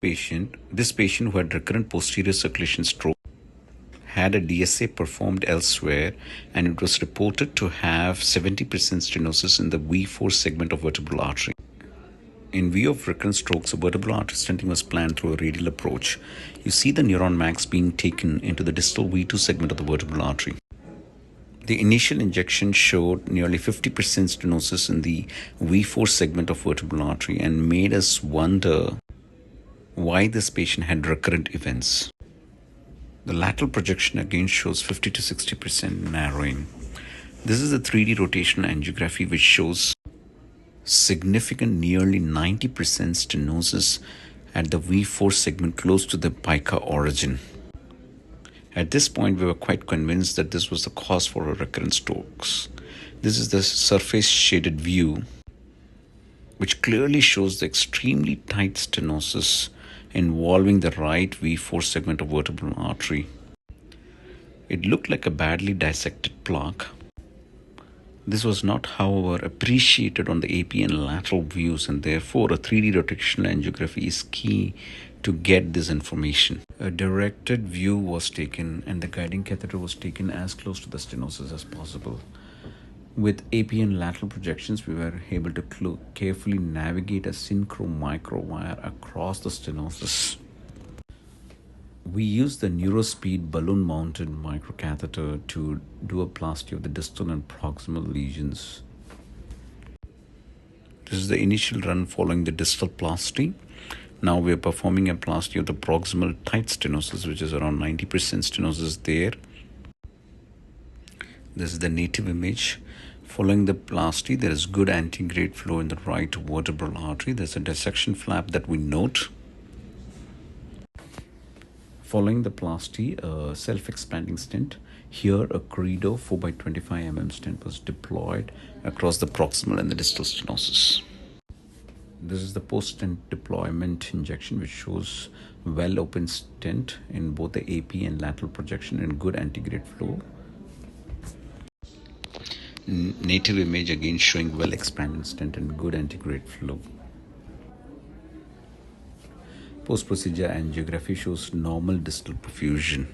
This patient who had recurrent posterior circulation stroke had a DSA performed elsewhere, and it was reported to have 70% stenosis in the V4 segment of vertebral artery. In view of recurrent strokes, a vertebral artery stenting was planned through a radial approach. You see the neuron max being taken into the distal V2 segment of the vertebral artery. The initial injection showed nearly 50% stenosis in the V4 segment of vertebral artery and made us wonder why this patient had recurrent events. The lateral projection again shows 50 to 60% narrowing. This is a 3D rotational angiography which shows significant nearly 90% stenosis at the V4 segment close to the pica origin. At this point, we were quite convinced that this was the cause for our recurrent strokes. This is the surface shaded view, which clearly shows the extremely tight stenosis involving the right V4 segment of vertebral artery. It looked like a badly dissected plaque. This was not, however, appreciated on the AP and lateral views, and therefore a 3D rotational angiography is key to get this information. A directed view was taken and the guiding catheter was taken as close to the stenosis as possible. With AP and lateral projections, we were able to carefully navigate a synchro micro wire across the stenosis. We used the NeuroSpeed balloon-mounted microcatheter to do a plasty of the distal and proximal lesions. This is the initial run following the distal plasty. Now we are performing a plasty of the proximal tight stenosis, which is around 90% stenosis there. This is the native image. Following the plasty, there is good antegrade flow in the right vertebral artery. There's a dissection flap that we note. Following the plasty, a self-expanding stent. Here, a Credo 4x25 stent was deployed across the proximal and the distal stenosis. This is the post-stent deployment injection, which shows well-open stent in both the AP and lateral projection and good antegrade flow. Native image again showing well-expanded stent and good antegrade flow. Post-procedure angiography shows normal distal perfusion.